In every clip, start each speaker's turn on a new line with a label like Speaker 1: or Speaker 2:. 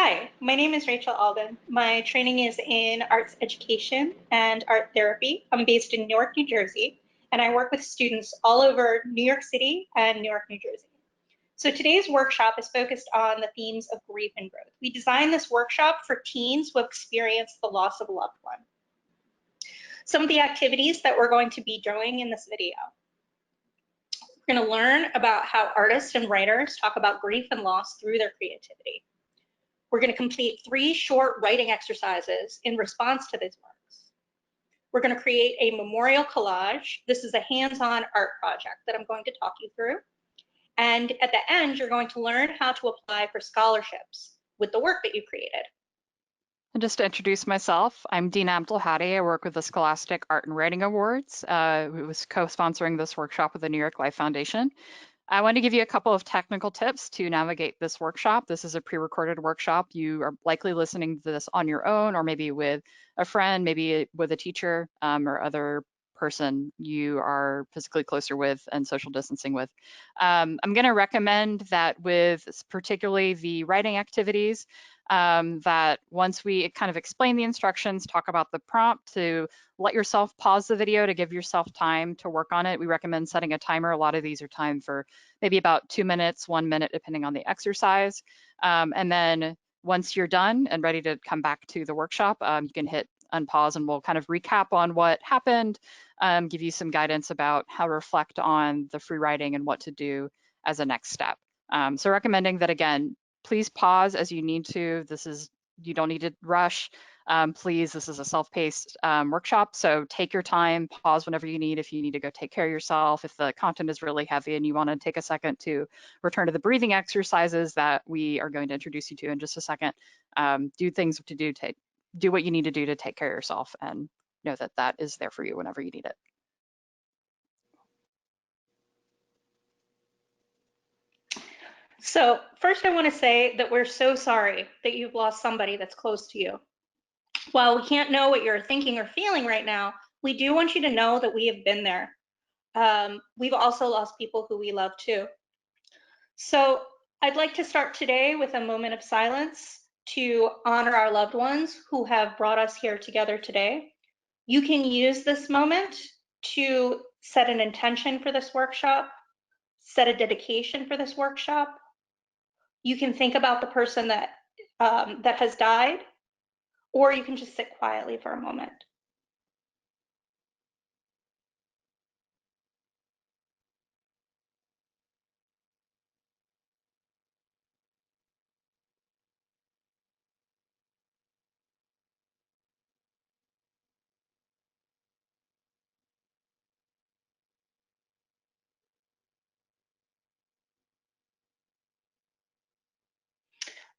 Speaker 1: Hi, my name is Rachel Alban. My training is in arts education and art therapy. I'm based in Newark, New Jersey, and I work with students all over New York City and Newark, New Jersey. So today's workshop is focused on the themes of grief and growth. We designed this workshop for teens who have experienced the loss of a loved one. Some of the activities that we're going to be doing in this video. We're going to learn about how artists and writers talk about grief and loss through their creativity. We're going to complete 3 short writing exercises in response to these works. We're going to create a memorial collage. This is a hands-on art project that I'm going to talk you through. And at the end, you're going to learn how to apply for scholarships with the work that you created.
Speaker 2: And just to introduce myself, I'm Dina Abdulhadi. I work with the Scholastic Art and Writing Awards, who was co-sponsoring this workshop with the New York Life Foundation. I want to give you a couple of technical tips to navigate this workshop. This is a pre-recorded workshop. You are likely listening to this on your own or maybe with a friend, maybe with a teacher or other person you are physically closer with and social distancing with. I'm going to recommend that with particularly the writing activities, that once we kind of explain the instructions, talk about the prompt, to let yourself pause the video to give yourself time to work on it. We recommend setting a timer. A lot of these are timed for maybe about 2 minutes, 1 minute, depending on the exercise. And then once you're done and ready to come back to the workshop, you can hit unpause and we'll kind of recap on what happened, give you some guidance about how to reflect on the free writing and what to do as a next step. So recommending that, again, please pause as you need to. You don't need to rush. Please, this is a self-paced workshop, so take your time, pause whenever you need. If you need to go take care of yourself, if the content is really heavy and you want to take a second to return to the breathing exercises that we are going to introduce you to in just a second, do what you need to do to take care of yourself, and know that that is there for you whenever you need it.
Speaker 1: So first I want to say that we're so sorry that you've lost somebody that's close to you. While we can't know what you're thinking or feeling right now, we do want you to know that we have been there. We've also lost people who we love too. So I'd like to start today with a moment of silence to honor our loved ones who have brought us here together today. You can use this moment to set an intention for this workshop, set a dedication for this workshop. You can think about the person that has died, or you can just sit quietly for a moment.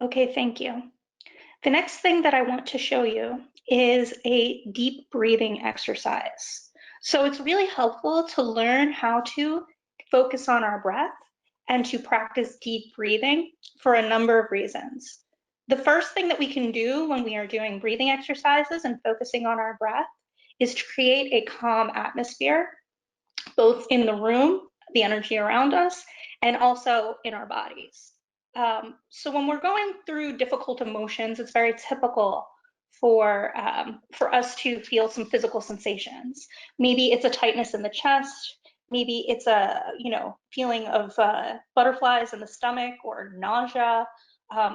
Speaker 1: Okay, thank you. The next thing that I want to show you is a deep breathing exercise. So it's really helpful to learn how to focus on our breath and to practice deep breathing for a number of reasons. The first thing that we can do when we are doing breathing exercises and focusing on our breath is to create a calm atmosphere, both in the room, the energy around us, and also in our bodies. So when we're going through difficult emotions, it's very typical for us to feel some physical sensations. Maybe it's a tightness in the chest. Maybe it's a feeling of butterflies in the stomach, or nausea,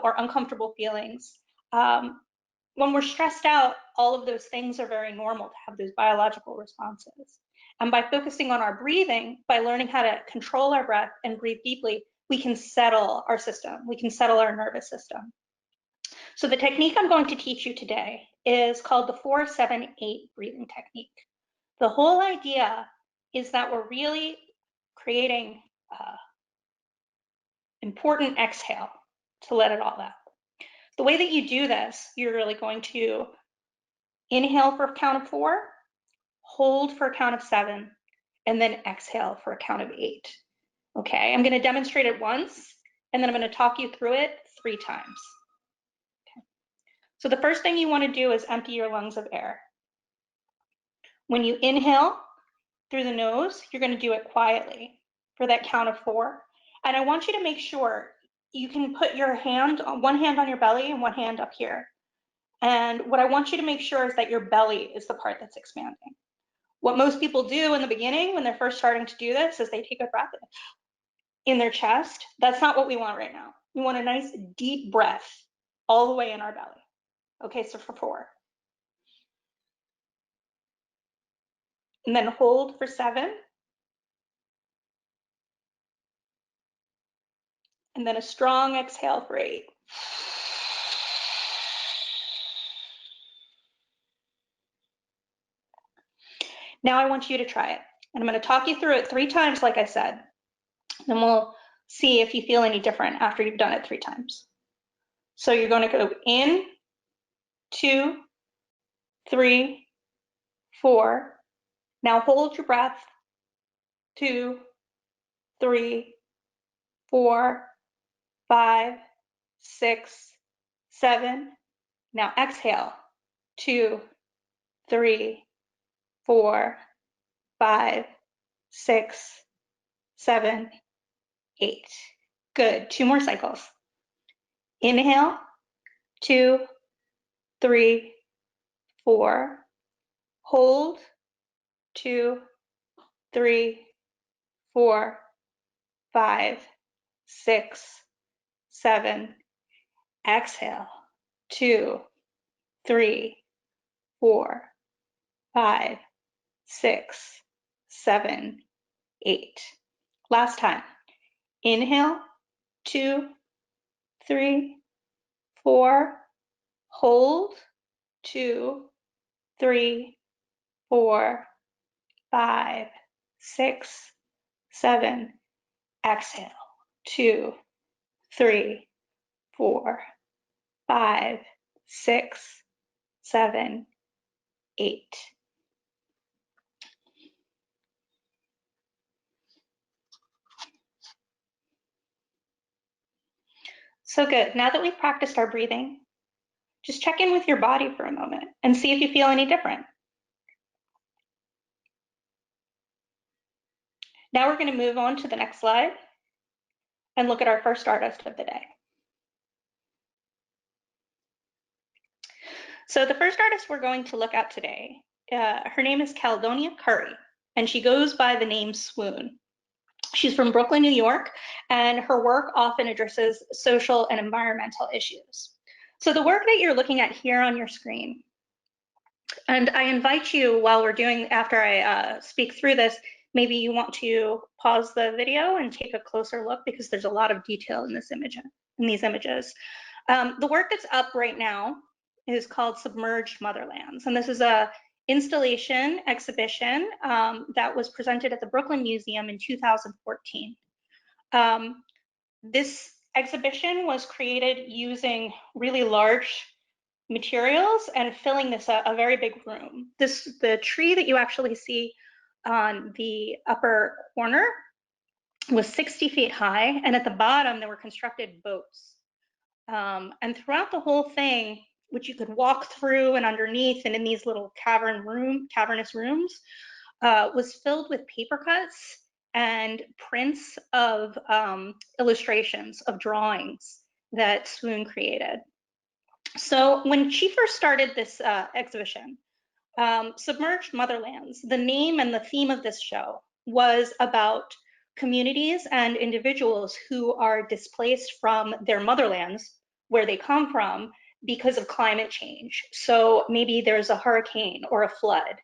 Speaker 1: or uncomfortable feelings. When we're stressed out, all of those things are very normal to have those biological responses. And by focusing on our breathing, by learning how to control our breath and breathe deeply, we can settle our system. We can settle our nervous system. So the technique I'm going to teach you today is called the 4-7-8 breathing technique. The whole idea is that we're really creating important exhale to let it all out. The way that you do this, you're really going to inhale for a count of 4, hold for a count of 7, and then exhale for a count of 8. Okay, I'm going to demonstrate it once, and then I'm going to talk you through it 3 times. Okay. So the first thing you want to do is empty your lungs of air. When you inhale through the nose, you're going to do it quietly for that count of 4. And I want you to make sure, you can put your hand, one hand on your belly and one hand up here. And what I want you to make sure is that your belly is the part that's expanding. What most people do in the beginning when they're first starting to do this is they take a breath in their chest. That's not what we want right now. We want a nice deep breath all the way in our belly. Okay, so for 4. And then hold for 7. And then a strong exhale for 8. Now I want you to try it. And I'm going to talk you through it 3 times, like I said. Then we'll see if you feel any different after you've done it 3 times. So you're going to go in, 2, 3, 4. Now hold your breath. 2, 3, 4, 5, 6, 7. Now exhale. 2, 3, 4, 5, 6, 7, 8. Good. 2 more cycles. Inhale. 2, 3, 4. Hold. 2, 3, 4, 5, 6, 7. Exhale. 2, 3, 4, 5, 6, 7, 8. Last time. Inhale. 2, 3, 4. Hold. 2, 3, 4, 5, 6, 7. Exhale. 2, 3, 4, 5, 6, 7, 8. So good. Now that we've practiced our breathing, just check in with your body for a moment and see if you feel any different. Now we're going to move on to the next slide and look at our first artist of the day. So the first artist we're going to look at today, her name is Caledonia Curry, and she goes by the name Swoon. She's from Brooklyn, New York, and her work often addresses social and environmental issues. So the work that you're looking at here on your screen, and I invite you while we're doing, after I speak through this, maybe you want to pause the video and take a closer look because there's a lot of detail in this image, in these images. The work that's up right now is called Submerged Motherlands, and this is a installation exhibition that was presented at the Brooklyn Museum in 2014. This exhibition was created using really large materials and filling this a very big room. The tree that you actually see on the upper corner was 60 feet high, and at the bottom there were constructed boats. And throughout the whole thing, which you could walk through and underneath and in these little cavernous rooms, was filled with paper cuts and prints of illustrations of drawings that Swoon created. So when she first started this exhibition, Submerged Motherlands, the name and the theme of this show was about communities and individuals who are displaced from their motherlands, where they come from, because of climate change. So maybe there's a hurricane or a flood,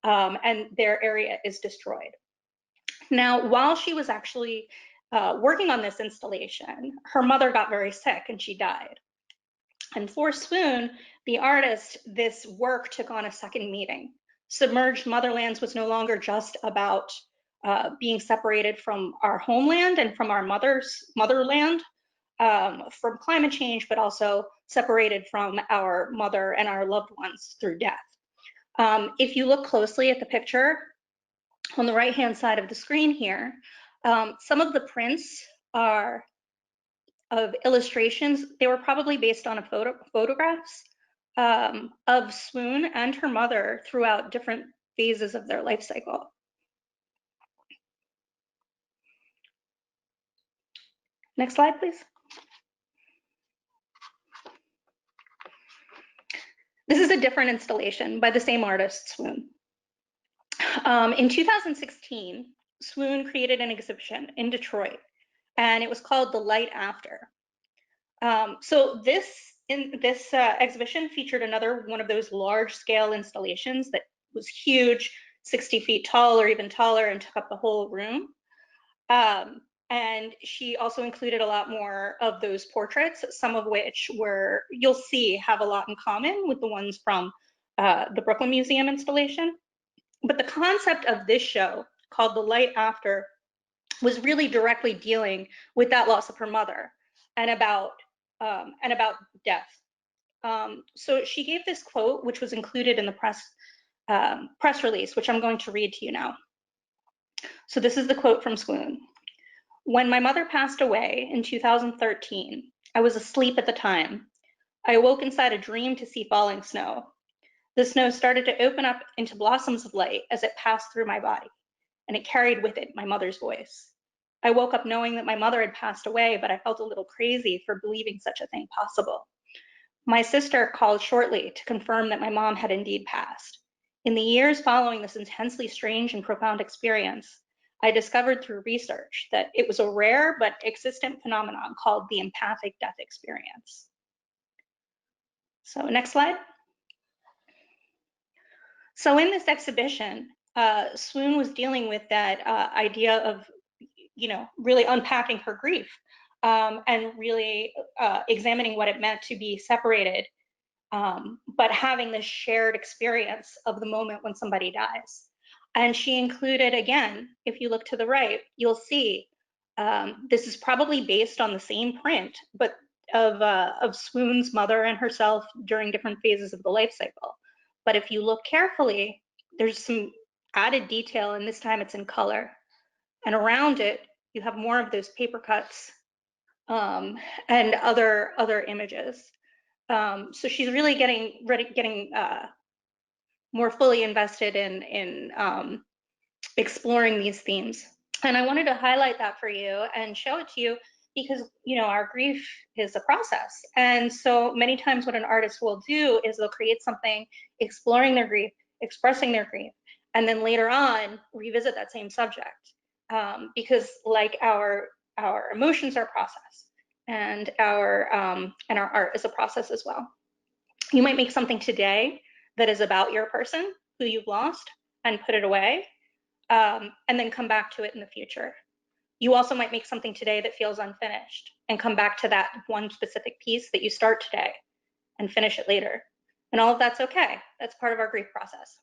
Speaker 1: and their area is destroyed. Now, while she was actually working on this installation, her mother got very sick and she died. And for Swoon, the artist, this work took on a second meaning. Submerged Motherlands was no longer just about being separated from our homeland and from our motherland from climate change, but also separated from our mother and our loved ones through death. If you look closely at the picture on the right-hand side of the screen here, some of the prints are of illustrations. They were probably based on photographs of Swoon and her mother throughout different phases of their life cycle. Next slide, please. This is a different installation by the same artist, Swoon. In 2016, Swoon created an exhibition in Detroit, and it was called The Light After. So this exhibition featured another one of those large-scale installations that was huge, 60 feet tall or even taller, and took up the whole room. And she also included a lot more of those portraits, some of which you'll see, have a lot in common with the ones from the Brooklyn Museum installation. But the concept of this show, called The Light After, was really directly dealing with that loss of her mother and about death. So she gave this quote, which was included in the press release, which I'm going to read to you now. So this is the quote from Swoon. "When my mother passed away in 2013, I was asleep at the time. I awoke inside a dream to see falling snow. The snow started to open up into blossoms of light as it passed through my body, and it carried with it my mother's voice. I woke up knowing that my mother had passed away, but I felt a little crazy for believing such a thing possible. My sister called shortly to confirm that my mom had indeed passed. In the years following this intensely strange and profound experience, I discovered through research that it was a rare but existent phenomenon called the empathic death experience." So next slide. So in this exhibition, Swoon was dealing with that idea of, really unpacking her grief, and really examining what it meant to be separated, but having this shared experience of the moment when somebody dies. And she included, again, if you look to the right, you'll see this is probably based on the same print, but of Swoon's mother and herself during different phases of the life cycle. But if you look carefully, there's some added detail, and this time it's in color. And around it, you have more of those paper cuts, and other images. So she's really getting more fully invested in exploring these themes. And I wanted to highlight that for you and show it to you because, our grief is a process. And so many times what an artist will do is they'll create something exploring their grief, expressing their grief, and then later on revisit that same subject. Because like our emotions are a process, and our art is a process as well. You might make something today that is about your person who you've lost and put it away, and then come back to it in the future. You also might make something today that feels unfinished and come back to that one specific piece that you start today and finish it later. And all of that's okay. That's part of our grief process.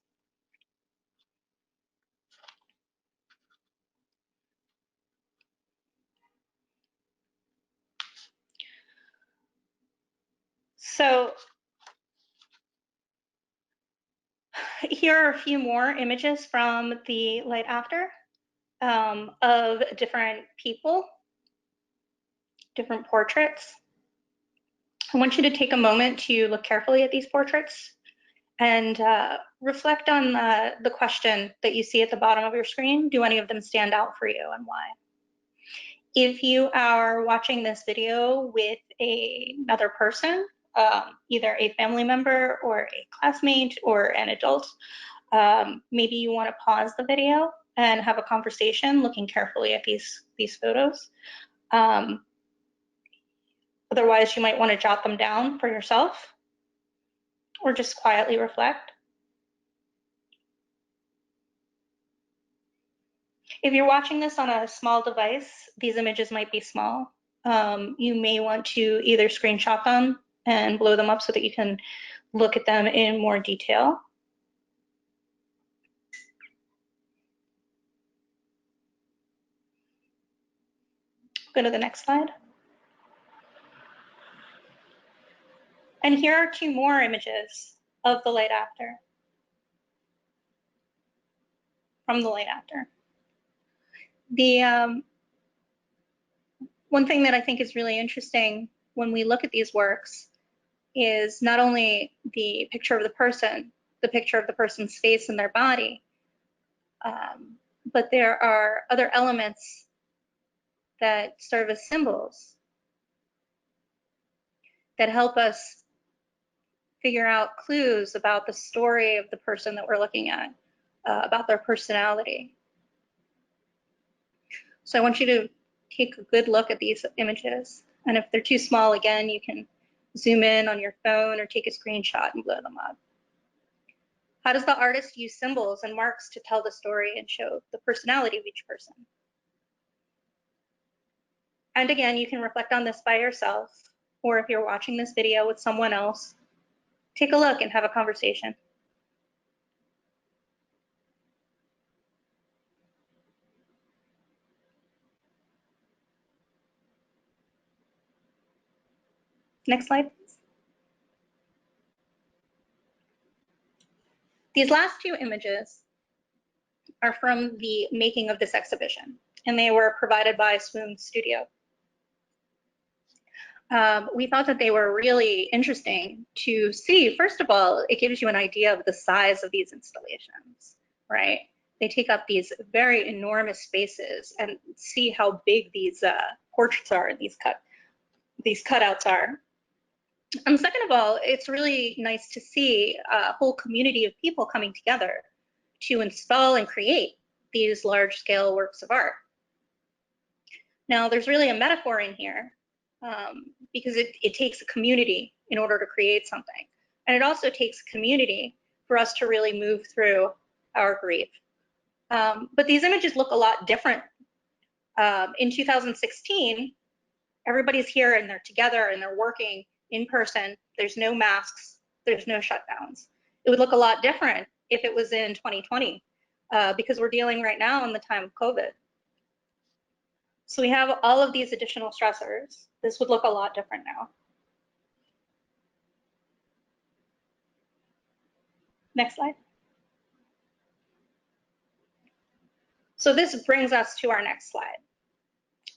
Speaker 1: So here are a few more images from the Light After, of different people, different portraits. I want you to take a moment to look carefully at these portraits and reflect on the question that you see at the bottom of your screen. Do any of them stand out for you, and why? If you are watching this video with another person, either a family member or a classmate or an adult, maybe you want to pause the video and have a conversation looking carefully at these photos. Otherwise, you might want to jot them down for yourself or just quietly reflect. If you're watching this on a small device, these images might be small. You may want to either screenshot them and blow them up so that you can look at them in more detail. Go to the next slide. And here are two more images of the Light After, from the Light After. The one thing that I think is really interesting when we look at these works is not only the picture of the person, the picture of the person's face and their body, but there are other elements that serve as symbols that help us figure out clues about the story of the person that we're looking at, about their personality. So I want you to take a good look at these images. And if they're too small, again, you can zoom in on your phone or take a screenshot and blow them up. How does the artist use symbols and marks to tell the story and show the personality of each person? And again, you can reflect on this by yourself, or if you're watching this video with someone else, take a look and have a conversation. Next slide, please. These last two images are from the making of this exhibition, and they were provided by Swoon Studio. We thought that they were really interesting to see. First of all, it gives you an idea of the size of these installations, right? They take up these very enormous spaces, and see how big these portraits are and these cutouts are. And second of all, it's really nice to see a whole community of people coming together to install and create these large-scale works of art. Now, there's really a metaphor in here, because it takes a community in order to create something. And it also takes a community for us to really move through our grief. But these images look a lot different. In 2016, everybody's here and they're together and they're working in person. There's no masks, there's no shutdowns. It would look a lot different if it was in 2020, because we're dealing right now in the time of COVID. So we have all of these additional stressors. This would look a lot different now. Next slide. So this brings us to our next slide.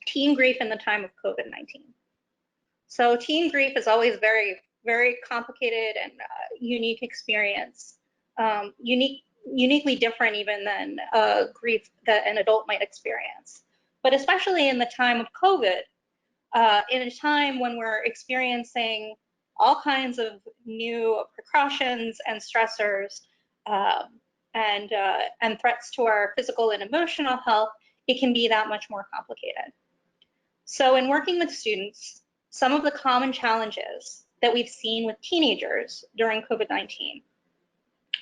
Speaker 1: Teen grief in the time of COVID-19. So teen grief is always very, very complicated and unique experience. Uniquely different even than grief that an adult might experience. But especially in the time of COVID, in a time when we're experiencing all kinds of new precautions and stressors, and threats to our physical and emotional health, it can be that much more complicated. So in working with students, some of the common challenges that we've seen with teenagers during COVID-19.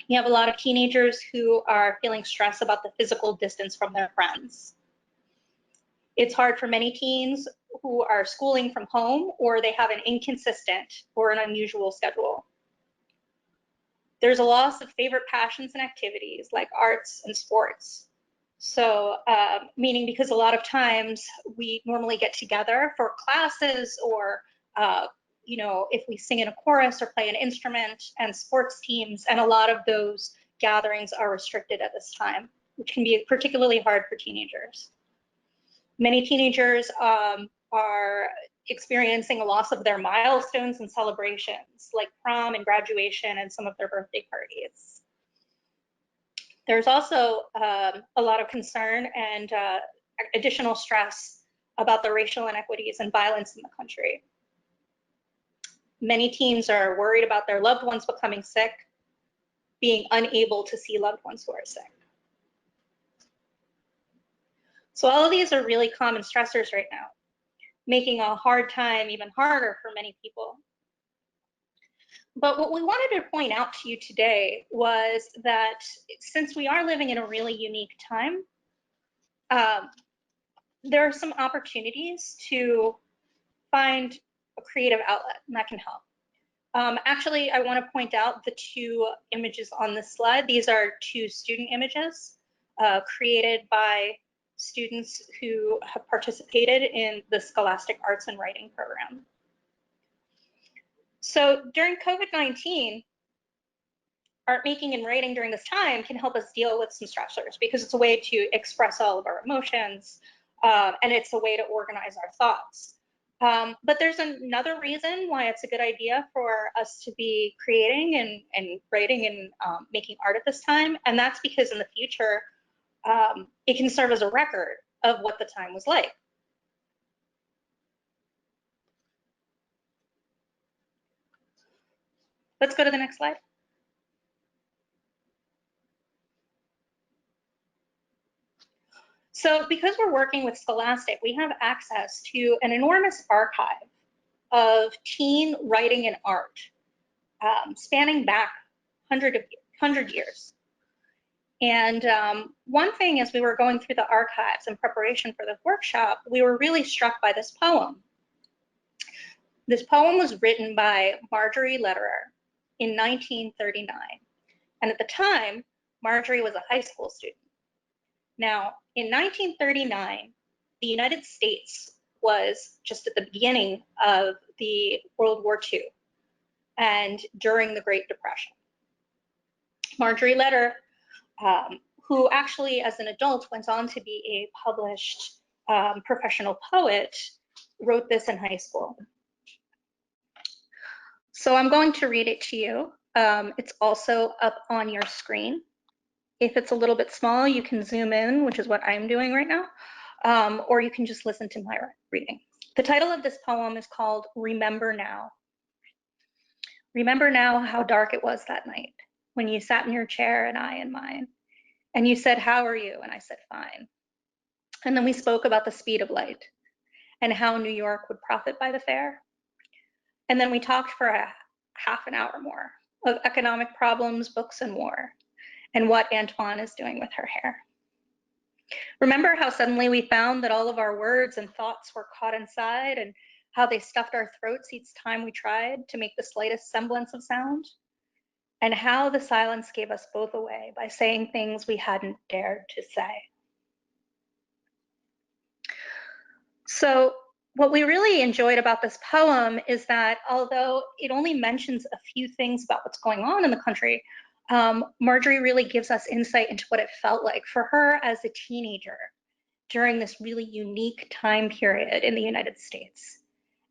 Speaker 1: You have a lot of teenagers who are feeling stress about the physical distance from their friends. It's hard for many teens who are schooling from home, or they have an inconsistent or an unusual schedule. There's a loss of favorite passions and activities like arts and sports. So, meaning because a lot of times we normally get together for classes or, you know, if we sing in a chorus or play an instrument and sports teams, and a lot of those gatherings are restricted at this time, which can be particularly hard for teenagers. Many teenagers are experiencing a loss of their milestones and celebrations, like prom and graduation and some of their birthday parties. There's also a lot of concern and additional stress about the racial inequities and violence in the country. Many teens are worried about their loved ones becoming sick, being unable to see loved ones who are sick. So all of these are really common stressors right now, making a hard time even harder for many people. But what we wanted to point out to you today was that since we are living in a really unique time, there are some opportunities to find a creative outlet, and that can help. Actually, I want to point out the two images on this slide. These are two student images created by students who have participated in the Scholastic Arts and Writing program. So during COVID-19, art making and writing during this time can help us deal with some stressors because it's a way to express all of our emotions, and it's a way to organize our thoughts. But there's another reason why it's a good idea for us to be creating and writing and making art at this time, and that's because in the future, it can serve as a record of what the time was like. Let's go to the next slide. So because we're working with Scholastic, we have access to an enormous archive of teen writing and art, spanning back 100 years. And one thing, as we were going through the archives in preparation for the workshop, we were really struck by this poem. This poem was written by Marjorie Lederer in 1939. And at the time, Marjorie was a high school student. Now, in 1939, the United States was just at the beginning of the World War II and during the Great Depression. Marjorie Lederer, who actually as an adult went on to be a published professional poet, wrote this in high school. So I'm going to read it to you. It's also up on your screen. If it's a little bit small, you can zoom in, which is what I'm doing right now, or you can just listen to my reading. The title of this poem is called Remember Now. Remember now how dark it was that night when you sat in your chair and I in mine, and you said, "How are you?" And I said, "Fine." And then we spoke about the speed of light and how New York would profit by the fair. And then we talked for a half an hour more of economic problems, books, and war, and what Antoine is doing with her hair. Remember how suddenly we found that all of our words and thoughts were caught inside, and how they stuffed our throats each time we tried to make the slightest semblance of sound? And how the silence gave us both away by saying things we hadn't dared to say. So what we really enjoyed about this poem is that although it only mentions a few things about what's going on in the country, Marjorie really gives us insight into what it felt like for her as a teenager during this really unique time period in the United States.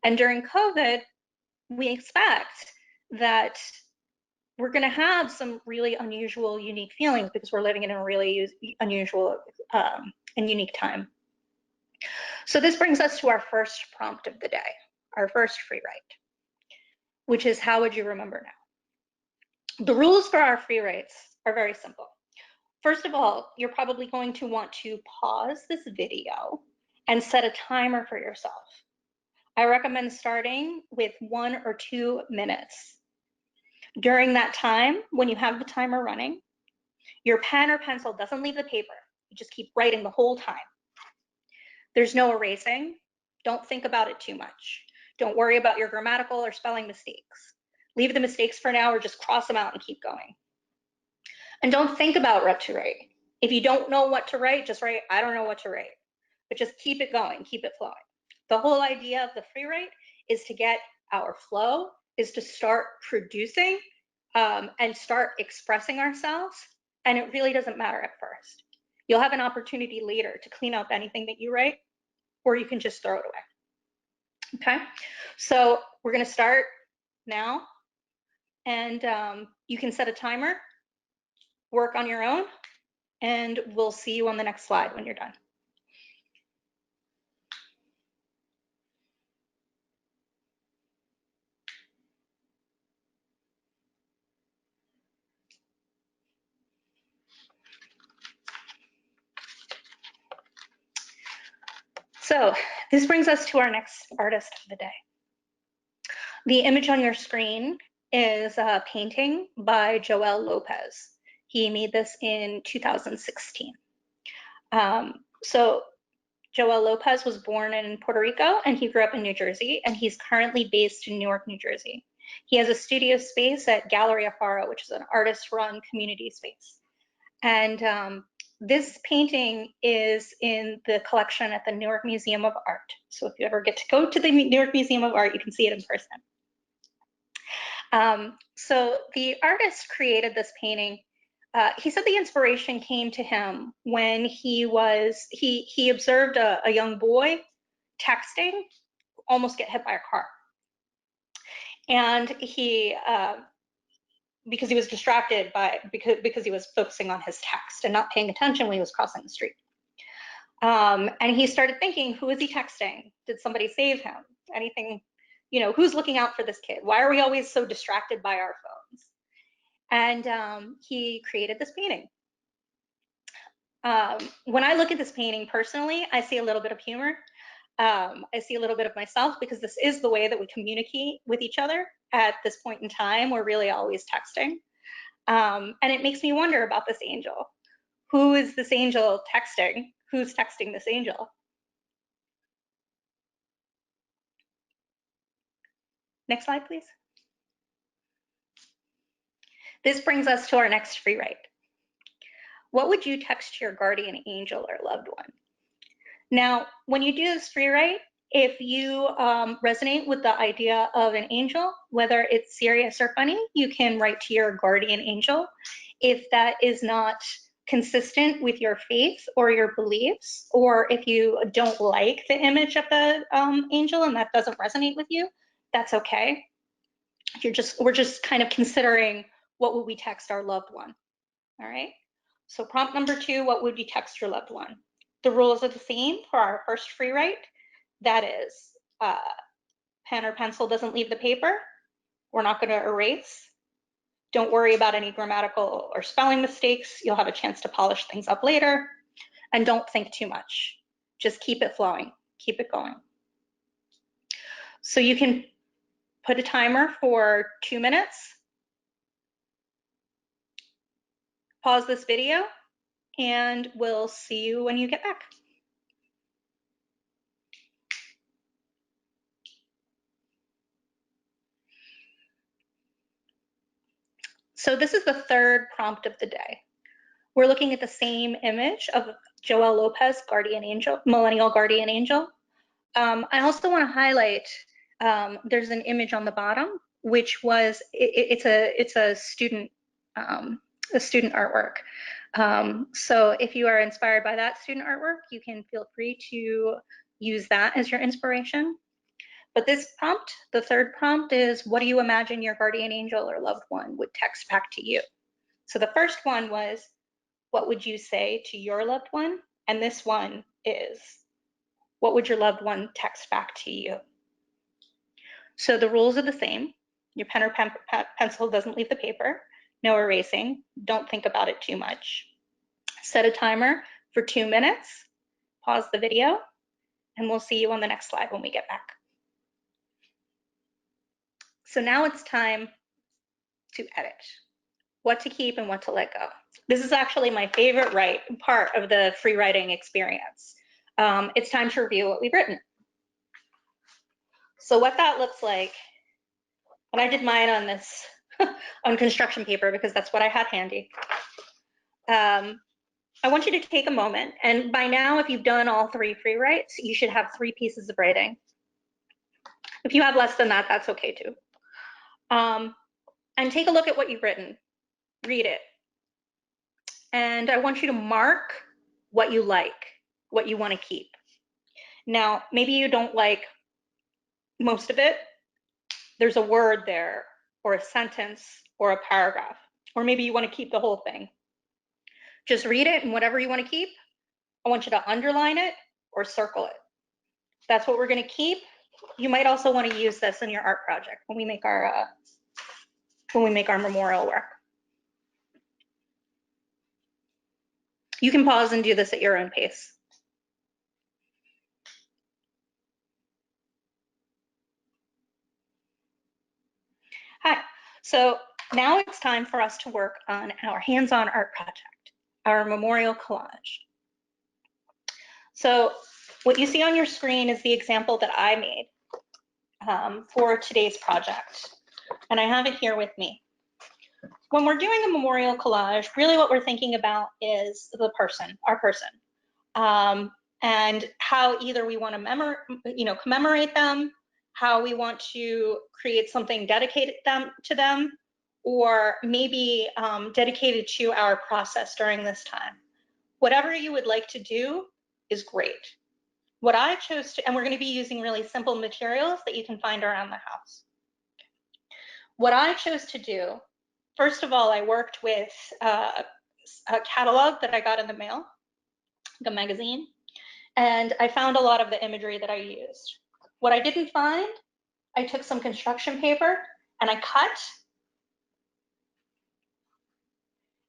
Speaker 1: And during COVID, we expect that we're going to have some really unusual, unique feelings because we're living in a really unusual and unique time. So this brings us to our first prompt of the day, our first free write, which is, how would you remember now? The rules for our free writes are very simple. First of all, you're probably going to want to pause this video and set a timer for yourself. I recommend starting with 1 or 2 minutes. During that time, when you have the timer running, your pen or pencil doesn't leave the paper. You just keep writing the whole time. There's no erasing. Don't think about it too much. Don't worry about your grammatical or spelling mistakes. Leave the mistakes for now or just cross them out and keep going. And don't think about what to write. If you don't know what to write, just write, "I don't know what to write." But just keep it going, keep it flowing. The whole idea of the free write is to get our flow, is to start producing and start expressing ourselves. And it really doesn't matter at first. You'll have an opportunity later to clean up anything that you write, or you can just throw it away. Okay, so we're going to start now, and you can set a timer, work on your own, and we'll see you on the next slide when you're done. So this brings us to our next artist of the day. The image on your screen is a painting by Joel Lopez. He made this in 2016. So Joel Lopez was born in Puerto Rico and he grew up in New Jersey, and he's currently based in Newark, New Jersey. He has a studio space at Galleria Faro, which is an artist-run community space. And this painting is in the collection at the Newark Museum of Art. So if you ever get to go to the Newark Museum of Art, you can see it in person. So the artist created this painting. He said the inspiration came to him when he observed a young boy texting almost get hit by a car. And he, because he was distracted because he was focusing on his text and not paying attention when he was crossing the street. And he started thinking, who is he texting? Did somebody save him? Anything, who's looking out for this kid? Why are we always so distracted by our phone? And he created this painting. When I look at this painting personally, I see a little bit of humor. I see a little bit of myself, because this is the way that we communicate with each other at this point in time. We're really always texting. And it makes me wonder about this angel. Who is this angel texting? Who's texting this angel? Next slide, please. This brings us to our next free write. What would you text your guardian angel or loved one? Now, when you do this free write, if you resonate with the idea of an angel, whether it's serious or funny, you can write to your guardian angel. If that is not consistent with your faith or your beliefs, or if you don't like the image of the angel and that doesn't resonate with you, that's okay. We're just kind of considering, what would we text our loved one? All right. So prompt number 2, what would you text your loved one? The rules are the same for our first free write. That is, pen or pencil doesn't leave the paper. We're not going to erase. Don't worry about any grammatical or spelling mistakes. You'll have a chance to polish things up later. And don't think too much. Just keep it flowing. Keep it going. So you can put a timer for 2 minutes. Pause this video, and we'll see you when you get back. So this is the third prompt of the day. We're looking at the same image of Joel Lopez, guardian angel, millennial guardian angel. I also want to highlight, there's an image on the bottom, which was, it's a student artwork. So if you are inspired by that student artwork, you can feel free to use that as your inspiration. But this prompt, the third prompt, is, what do you imagine your guardian angel or loved one would text back to you? So the first one was, what would you say to your loved one? And this one is, what would your loved one text back to you? So the rules are the same. Your pen or pencil doesn't leave the paper. No erasing. Don't think about it too much. Set a timer for 2 minutes. Pause the video, and we'll see you on the next slide when we get back. So now it's time to edit. What to keep and what to let go. This is actually my favorite part of the free writing experience. It's time to review what we've written. So what that looks like, and I did mine on this on construction paper because that's what I had handy. I want you to take a moment, and by now, if you've done all 3 free writes, you should have 3 pieces of writing. If you have less than that, that's okay too. And take a look at what you've written. Read it. And I want you to mark what you like, what you want to keep. Now, maybe you don't like most of it. There's a word there, or a sentence, or a paragraph, or maybe you want to keep the whole thing. Just read it, and whatever you want to keep, I want you to underline it or circle it. That's what we're going to keep. You might also want to use this in your art project when we make our memorial work. You can pause and do this at your own pace. Hi, so now it's time for us to work on our hands-on art project, our memorial collage. So what you see on your screen is the example that I made for today's project, and I have it here with me. When we're doing a memorial collage, really what we're thinking about is the person, our person, and how either we want to commemorate them, how we want to create something dedicated to them, or maybe dedicated to our process during this time. Whatever you would like to do is great. What I chose to, and we're going to be using really simple materials that you can find around the house. What I chose to do, first of all, I worked with a catalog that I got in the mail, like a magazine, and I found a lot of the imagery that I used. What I didn't find, I took some construction paper and I cut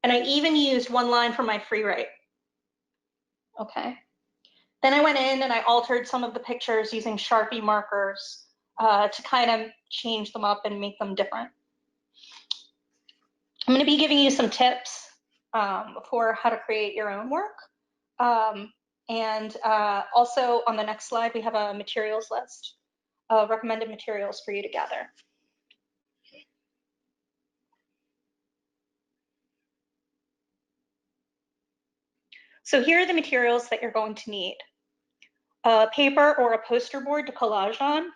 Speaker 1: And I even used one line from my free write. Okay. Then I went in and I altered some of the pictures using Sharpie markers to kind of change them up and make them different. I'm going to be giving you some tips for how to create your own work. Also on the next slide, we have a materials list of recommended materials for you to gather. So here are the materials that you're going to need. A paper or a poster board to collage on.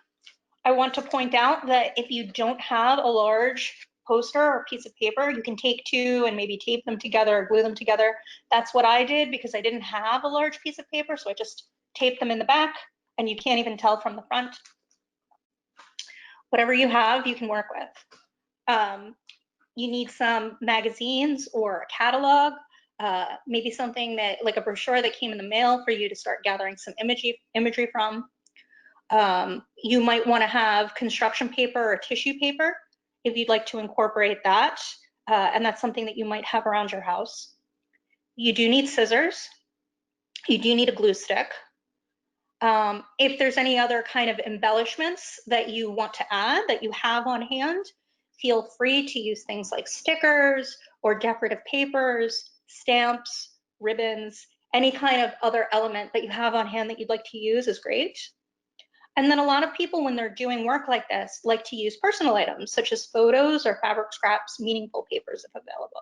Speaker 1: I want to point out that if you don't have a large poster or piece of paper, you can take two and maybe tape them together or glue them together. That's what I did because I didn't have a large piece of paper, so I just taped them in the back, and you can't even tell from the front. Whatever you have, you can work with. You need some magazines or a catalog, maybe something that, like a brochure that came in the mail for you to start gathering some imagery from. You might want to have construction paper or tissue paper if you'd like to incorporate that, and that's something that you might have around your house. You do need scissors. You do need a glue stick. If there's any other kind of embellishments that you want to add that you have on hand, feel free to use things like stickers or decorative papers, stamps, ribbons, any kind of other element that you have on hand that you'd like to use is great. And then a lot of people, when they're doing work like this, like to use personal items such as photos or fabric scraps, meaningful papers if available.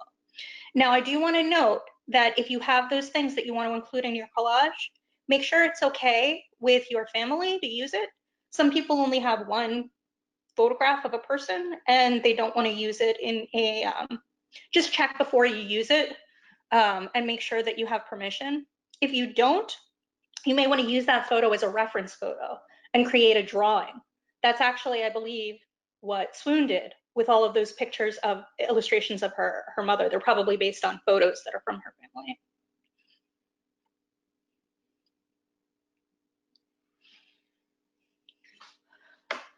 Speaker 1: Now, I do want to note that if you have those things that you want to include in your collage, make sure it's okay with your family to use it. Some people only have one photograph of a person and they don't want to use it in a, just check before you use it and make sure that you have permission. If you don't, you may want to use that photo as a reference photo and create a drawing. That's actually, I believe, what Swoon did with all of those pictures of illustrations of her mother. They're probably based on photos that are from her family.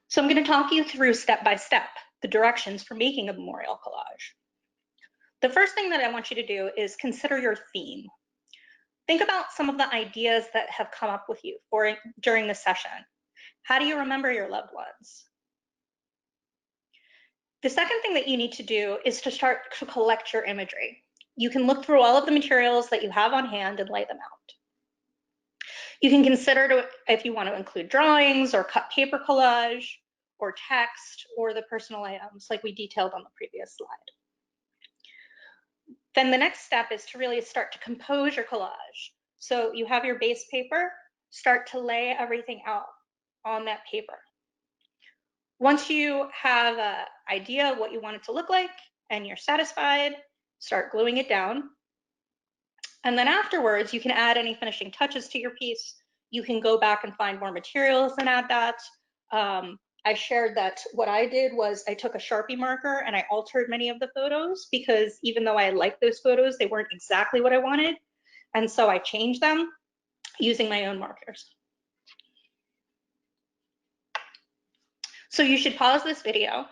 Speaker 1: So I'm going to talk you through step by step the directions for making a memorial collage. The first thing that I want you to do is consider your theme. Think about some of the ideas that have come up with you during the session. How do you remember your loved ones? The second thing that you need to do is to start to collect your imagery. You can look through all of the materials that you have on hand and lay them out. You can consider if you want to include drawings or cut paper collage or text or the personal items like we detailed on the previous slide. Then the next step is to really start to compose your collage. So you have your base paper, start to lay everything out on that paper. Once you have an idea of what you want it to look like and you're satisfied, start gluing it down. And then afterwards, you can add any finishing touches to your piece. You can go back and find more materials and add that. I shared that what I did was I took a Sharpie marker and I altered many of the photos because even though I liked those photos, they weren't exactly what I wanted. And so I changed them using my own markers. So you should pause this video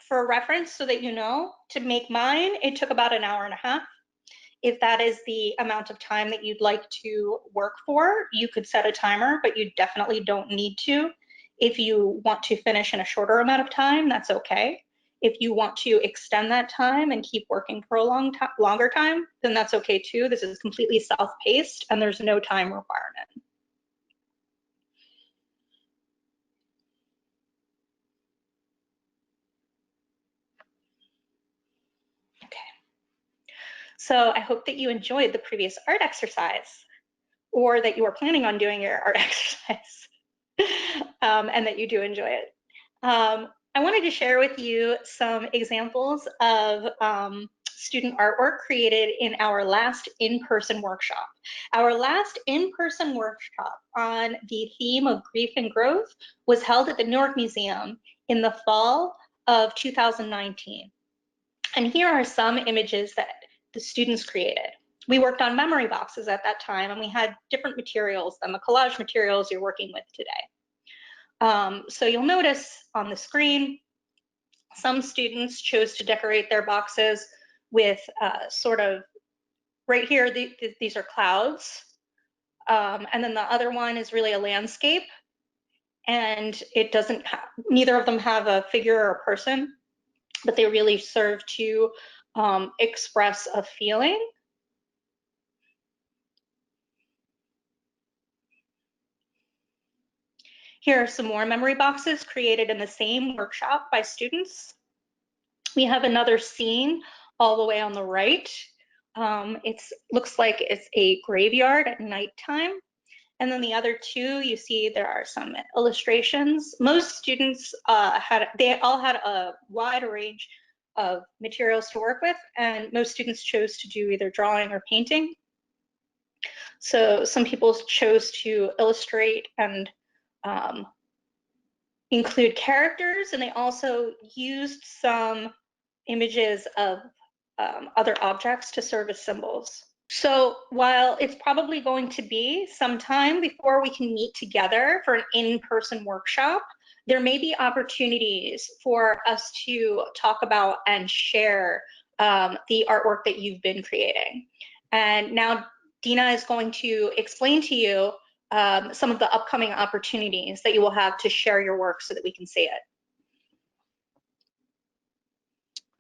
Speaker 1: for reference so that you know. To make mine, it took about an hour and a half. If that is the amount of time that you'd like to work for, you could set a timer, but you definitely don't need to. If you want to finish in a shorter amount of time, that's okay. If you want to extend that time and keep working for a longer time, then that's okay too. This is completely self-paced and there's no time requirement. So I hope that you enjoyed the previous art exercise, or that you are planning on doing your art exercise, and that you do enjoy it. I wanted to share with you some examples of student artwork created in our last in-person workshop. Our last in-person workshop on the theme of grief and growth was held at the Newark Museum in the fall of 2019. And here are some images that the students created. We worked on memory boxes at that time, and we had different materials than the collage materials you're working with today. So you'll notice on the screen, some students chose to decorate their boxes with sort of right here, these are clouds. And then the other one is really a landscape. And it doesn't, neither of them have a figure or a person, but they really serve to express a feeling. Here are some more memory boxes created in the same workshop by students. We have another scene all the way on the right. It looks like it's a graveyard at nighttime. And then the other two, you see there are some illustrations. Most students they all had a wide range of materials to work with, and most students chose to do either drawing or painting. So some people chose to illustrate and include characters, and they also used some images of other objects to serve as symbols. So while it's probably going to be some time before we can meet together for an in-person workshop, there may be opportunities for us to talk about and share the artwork that you've been creating. And now Dina is going to explain to you some of the upcoming opportunities that you will have to share your work so that we can see it.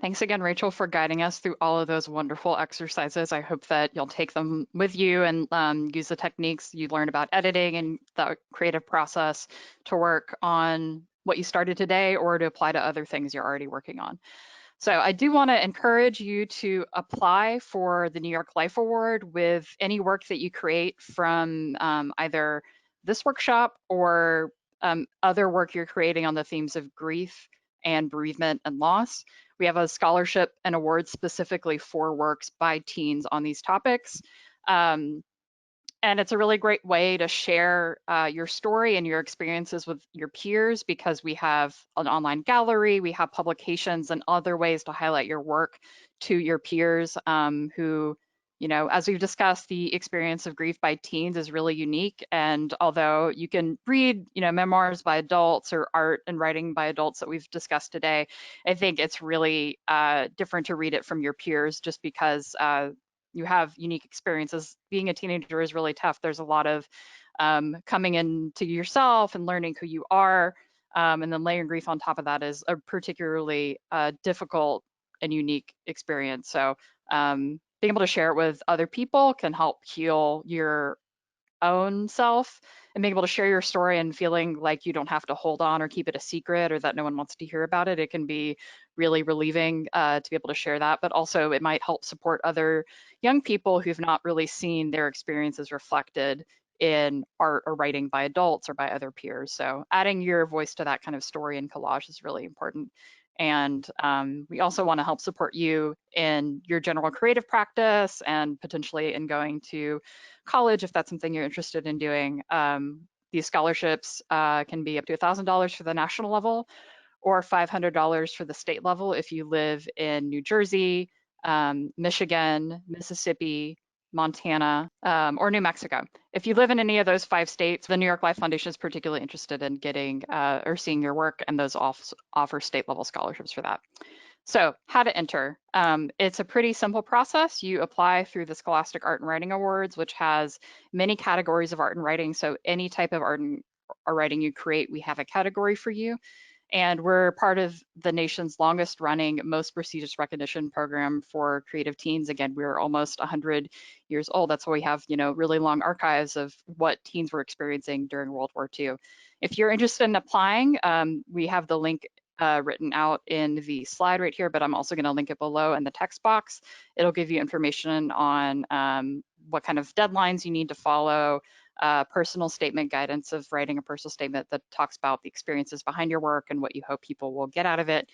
Speaker 2: Thanks again, Rachel, for guiding us through all of those wonderful exercises. I hope that you'll take them with you and use the techniques you learned about editing and the creative process to work on what you started today or to apply to other things you're already working on. So I do want to encourage you to apply for the New York Life Award with any work that you create from either this workshop or other work you're creating on the themes of grief and bereavement and loss. We have a scholarship and award specifically for works by teens on these topics. And it's a really great way to share your story and your experiences with your peers because we have an online gallery, we have publications and other ways to highlight your work to your peers who, you know, as we've discussed, the experience of grief by teens is really unique. And although you can read, you know, memoirs by adults or art and writing by adults that we've discussed today, I think it's really different to read it from your peers just because you have unique experiences. Being a teenager is really tough. There's a lot of coming into yourself and learning who you are. And then layering grief on top of that is a particularly difficult and unique experience. So being able to share it with other people can help heal your own self and being able to share your story and feeling like you don't have to hold on or keep it a secret or that no one wants to hear about it. It can be really relieving to be able to share that, but also it might help support other young people who've not really seen their experiences reflected in art or writing by adults or by other peers. So adding your voice to that kind of story and collage is really important. And we also want to help support you in your general creative practice and potentially in going to college if that's something you're interested in doing. These scholarships can be up to $1,000 for the national level or $500 for the state level if you live in New Jersey, Michigan, Mississippi, Montana, or New Mexico. If you live in any of those 5 states, the New York Life Foundation is particularly interested in getting or seeing your work, and those offer state level scholarships for that. So how to enter. It's a pretty simple process. You apply through the Scholastic Art and Writing Awards, which has many categories of art and writing. So any type of art or writing you create, we have a category for you. And we're part of the nation's longest running, most prestigious recognition program for creative teens. Again, we're almost 100 years old. That's why we have, you know, really long archives of what teens were experiencing during World War II. If you're interested in applying, we have the link written out in the slide right here, but I'm also going to link it below in the text box. It'll give you information on what kind of deadlines you need to follow, personal statement guidance of writing a personal statement that talks about the experiences behind your work and what you hope people will get out of it.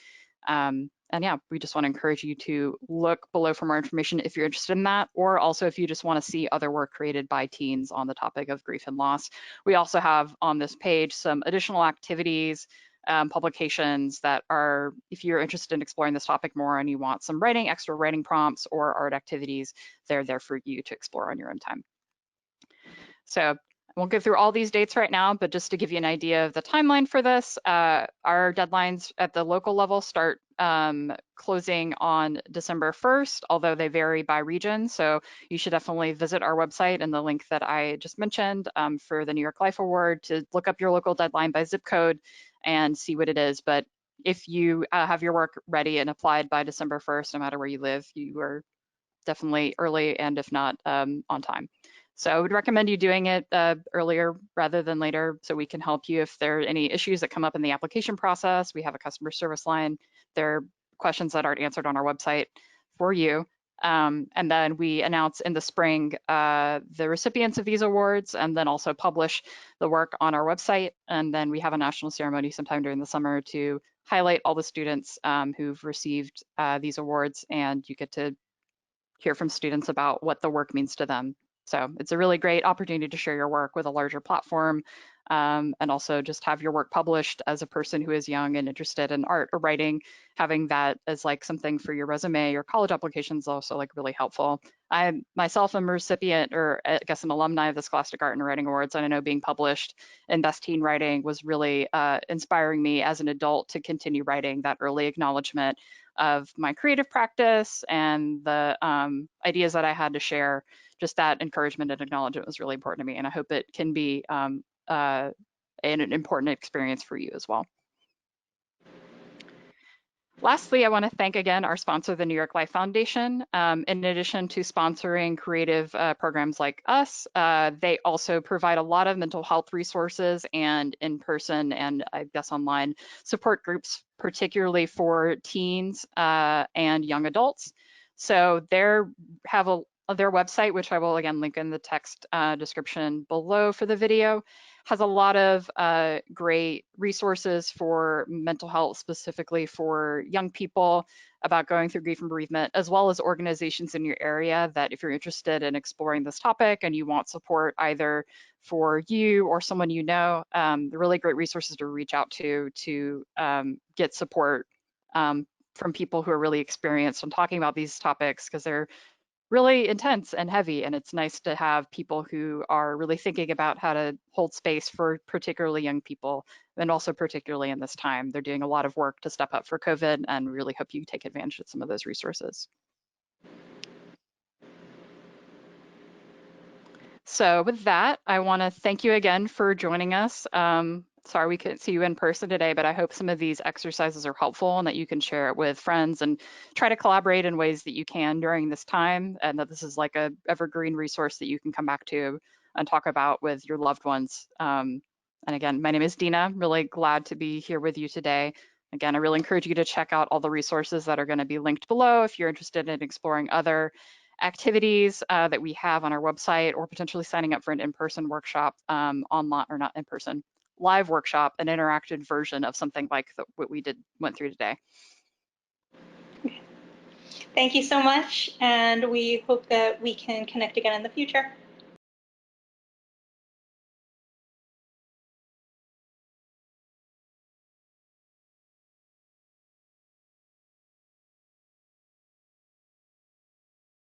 Speaker 2: And yeah, we just want to encourage you to look below for more information if you're interested in that, or also if you just want to see other work created by teens on the topic of grief and loss. We also have on this page some additional activities, publications that are, if you're interested in exploring this topic more and you want some writing, extra writing prompts or art activities, they're there for you to explore on your own time. So I won't go through all these dates right now, but just to give you an idea of the timeline for this, our deadlines at the local level start closing on December 1st, although they vary by region. So you should definitely visit our website and the link that I just mentioned for the New York Life Award to look up your local deadline by zip code and see what it is. But if you have your work ready and applied by December 1st, no matter where you live, you are definitely early, and if not, on time. So I would recommend you doing it earlier rather than later, so we can help you if there are any issues that come up in the application process. We have a customer service line. There are questions that aren't answered on our website for you. And then we announce in the spring the recipients of these awards, and then also publish the work on our website. And then we have a national ceremony sometime during the summer to highlight all the students who've received these awards, and you get to hear from students about what the work means to them. So it's a really great opportunity to share your work with a larger platform, and also just have your work published. As a person who is young and interested in art or writing, having that as like something for your resume or college applications is also like really helpful. I myself am a recipient, or I guess an alumni of the Scholastic Art and Writing Awards, and I know being published in Best Teen Writing was really inspiring me as an adult to continue writing. That early acknowledgement of my creative practice and the ideas that I had to share, just that encouragement and acknowledgement was really important to me. And I hope it can be an important experience for you as well. Lastly, I want to thank again our sponsor, the New York Life Foundation. In addition to sponsoring creative programs like us, they also provide a lot of mental health resources and in-person and I guess online support groups, particularly for teens and young adults. So their website, which I will again link in the text description below for the video, has a lot of great resources for mental health, specifically for young people about going through grief and bereavement, as well as organizations in your area that if you're interested in exploring this topic and you want support either for you or someone you know, they're really great resources to reach out to get support from people who are really experienced on talking about these topics, because they're really intense and heavy, and it's nice to have people who are really thinking about how to hold space for particularly young people, and also particularly in this time. They're doing a lot of work to step up for COVID, and really hope you take advantage of some of those resources. So with that, I want to thank you again for joining us. Sorry we couldn't see you in person today, but I hope some of these exercises are helpful and that you can share it with friends and try to collaborate in ways that you can during this time, and that this is like a evergreen resource that you can come back to and talk about with your loved ones. And again, my name is Dina. I'm really glad to be here with you today. Again, I really encourage you to check out all the resources that are going to be linked below if you're interested in exploring other activities that we have on our website, or potentially signing up for an in-person workshop online, or not in-person, live workshop, an interactive version of something like what we went through today.
Speaker 1: Thank you so much, and we hope that we can connect again in the future.